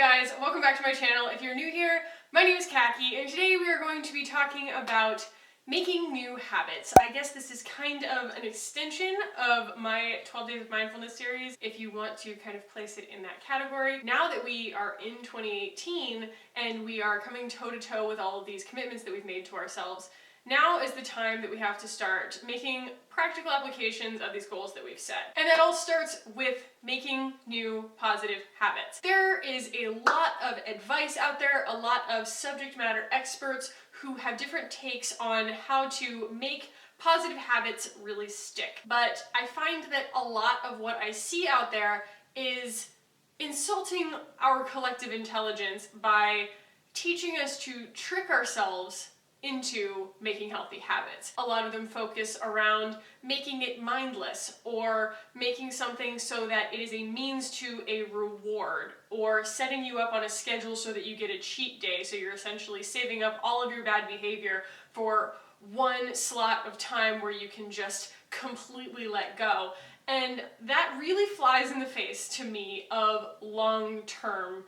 guys, welcome back to my channel. If you're new here, my name is Khaki, and today we are going to be talking about making new habits. I guess this is kind of an extension of my 12 Days of Mindfulness series, if you want to kind of place it in that category. Now that we are in 2018 and we are coming toe-to-toe with all of these commitments that we've made to ourselves, now is the time that we have to start making practical applications of these goals that we've set. And that all starts with making new positive habits. There is a lot of advice out there, a lot of subject matter experts who have different takes on how to make positive habits really stick. But I find that a lot of what I see out there is insulting our collective intelligence by teaching us to trick ourselves into making healthy habits. A lot of them focus around making it mindless, or making something so that it is a means to a reward, or setting you up on a schedule so that you get a cheat day, so you're essentially saving up all of your bad behavior for one slot of time where you can just completely let go. And that really flies in the face to me of long-term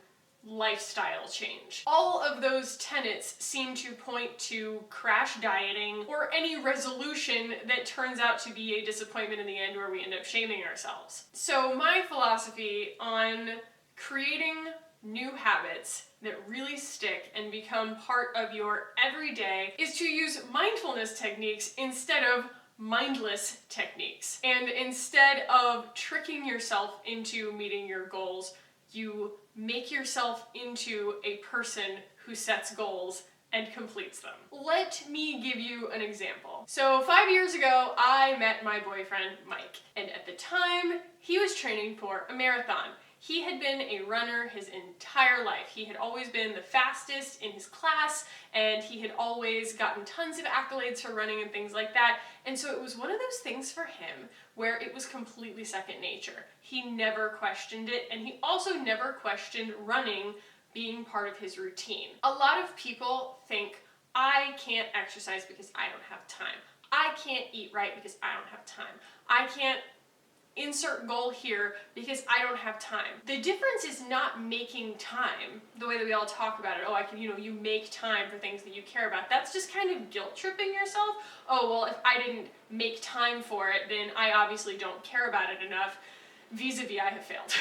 lifestyle change. All of those tenets seem to point to crash dieting or any resolution that turns out to be a disappointment in the end, where we end up shaming ourselves. So my philosophy on creating new habits that really stick and become part of your everyday is to use mindfulness techniques instead of mindless techniques. And instead of tricking yourself into meeting your goals, you make yourself into a person who sets goals and completes them. Let me give you an example. So 5 years ago, I met my boyfriend, Mike, and at the time, he was training for a marathon. He had been a runner his entire life. He had always been the fastest in his class, and he had always gotten tons of accolades for running and things like that. And so it was one of those things for him where it was completely second nature. He never questioned it, and he also never questioned running being part of his routine. A lot of people think, I can't exercise because I don't have time. I can't eat right because I don't have time. I can't insert goal here because I don't have time. The difference is not making time the way that we all talk about it. Oh, you make time for things that you care about. That's just kind of guilt tripping yourself. Oh, well, if I didn't make time for it, then I obviously don't care about it enough. Vis-a-vis, I have failed.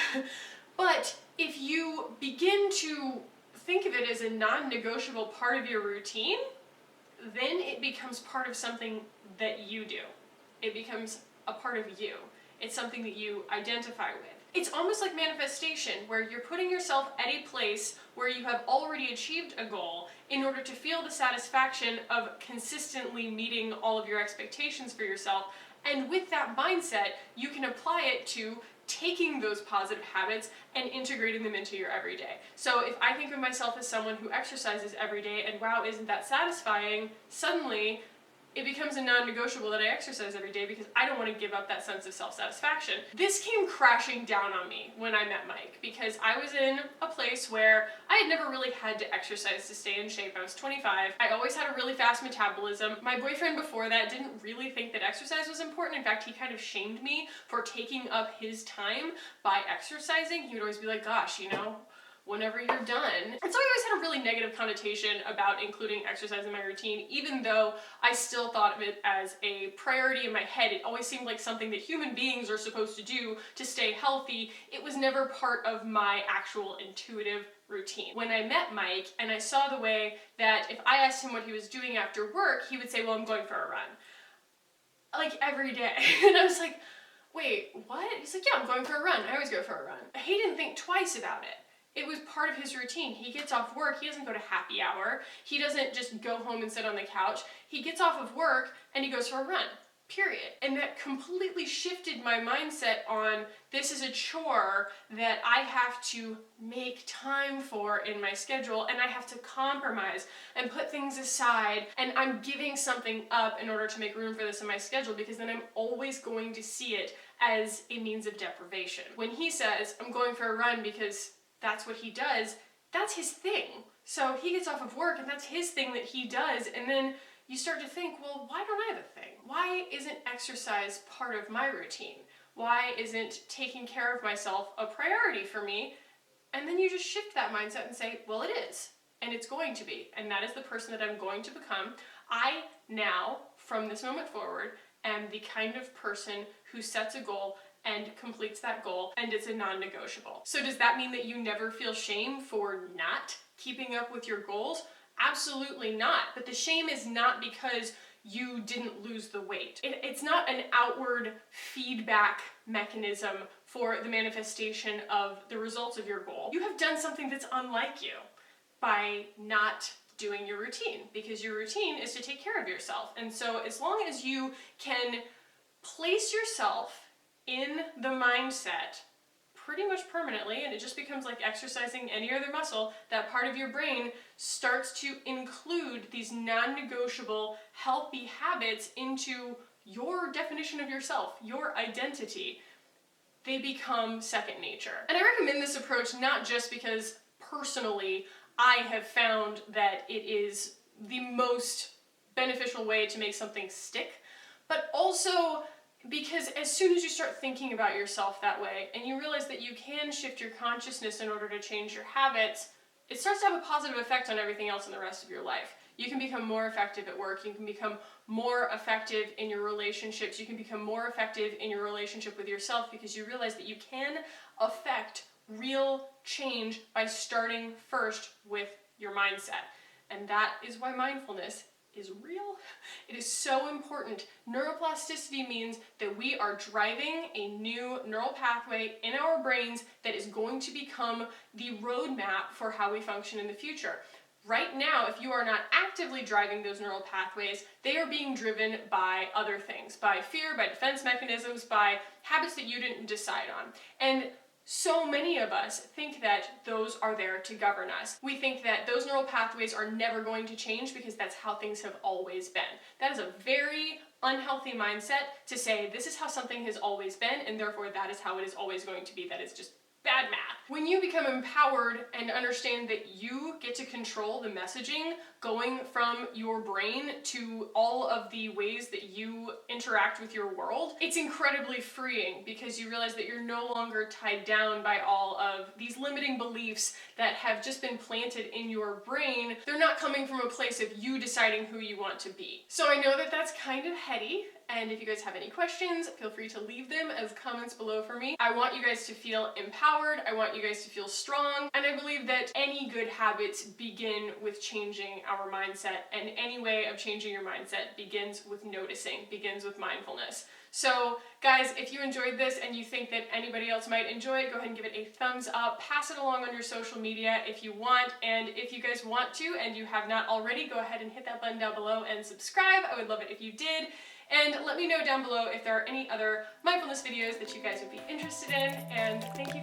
But if you begin to think of it as a non-negotiable part of your routine, then it becomes part of something that you do. It becomes a part of you. It's something that you identify with. It's almost like manifestation, where you're putting yourself at a place where you have already achieved a goal in order to feel the satisfaction of consistently meeting all of your expectations for yourself. And with that mindset, you can apply it to taking those positive habits and integrating them into your everyday. So if I think of myself as someone who exercises every day, and wow, isn't that satisfying, suddenly it becomes a non-negotiable that I exercise every day because I don't want to give up that sense of self-satisfaction. This came crashing down on me when I met Mike, because I was in a place where I had never really had to exercise to stay in shape. I was 25. I always had a really fast metabolism. My boyfriend before that didn't really think that exercise was important. In fact, he kind of shamed me for taking up his time by exercising. He would always be like, gosh, whenever you're done. And so I always had a really negative connotation about including exercise in my routine, even though I still thought of it as a priority in my head. It always seemed like something that human beings are supposed to do to stay healthy. It was never part of my actual intuitive routine. When I met Mike and I saw the way that if I asked him what he was doing after work, he would say, well, I'm going for a run. Like every day. And I was like, wait, what? He's like, yeah, I'm going for a run. I always go for a run. He didn't think twice about it. It was part of his routine. He gets off work, he doesn't go to happy hour, he doesn't just go home and sit on the couch. He gets off of work and he goes for a run, period. And that completely shifted my mindset on, this is a chore that I have to make time for in my schedule, and I have to compromise and put things aside, and I'm giving something up in order to make room for this in my schedule, because then I'm always going to see it as a means of deprivation. When he says, I'm going for a run because that's what he does, that's his thing. So he gets off of work and that's his thing that he does, and then you start to think, well, why don't I have a thing? Why isn't exercise part of my routine? Why isn't taking care of myself a priority for me? And then you just shift that mindset and say, well, it is, and it's going to be, and that is the person that I'm going to become. I now, from this moment forward, am the kind of person who sets a goal and completes that goal, and it's a non-negotiable. So does that mean that you never feel shame for not keeping up with your goals? Absolutely not. But the shame is not because you didn't lose the weight. It's not an outward feedback mechanism for the manifestation of the results of your goal. You have done something that's unlike you by not doing your routine, because your routine is to take care of yourself. And so as long as you can place yourself in the mindset pretty much permanently, and it just becomes like exercising any other muscle, that part of your brain starts to include these non-negotiable healthy habits into your definition of yourself, your identity. They become second nature. And I recommend this approach not just because personally I have found that it is the most beneficial way to make something stick, but also because as soon as you start thinking about yourself that way and you realize that you can shift your consciousness in order to change your habits, it starts to have a positive effect on everything else in the rest of your life. You can become more effective at work, you can become more effective in your relationships, you can become more effective in your relationship with yourself because you realize that you can affect real change by starting first with your mindset. And that is why mindfulness is real. It is so important. Neuroplasticity means that we are driving a new neural pathway in our brains that is going to become the roadmap for how we function in the future. Right now, if you are not actively driving those neural pathways, they are being driven by other things, by fear, by defense mechanisms, by habits that you didn't decide on. And so many of us think that those are there to govern us. We think that those neural pathways are never going to change because that's how things have always been. That is a very unhealthy mindset to say this is how something has always been and therefore that is how it is always going to be. That is just bad math. When you become empowered and understand that you get to control the messaging going from your brain to all of the ways that you interact with your world, it's incredibly freeing because you realize that you're no longer tied down by all of these limiting beliefs that have just been planted in your brain. They're not coming from a place of you deciding who you want to be. So I know that that's kind of heady, and if you guys have any questions, feel free to leave them as comments below for me. I want you guys to feel empowered, I want you guys to feel strong, and I believe that any good habits begin with changing our mindset, and any way of changing your mindset begins with noticing, begins with mindfulness. So guys, if you enjoyed this and you think that anybody else might enjoy it, go ahead and give it a thumbs up, pass it along on your social media if you want, and if you guys want to and you have not already, go ahead and hit that button down below and subscribe. I would love it if you did. And let me know down below if there are any other mindfulness videos that you guys would be interested in, and thank you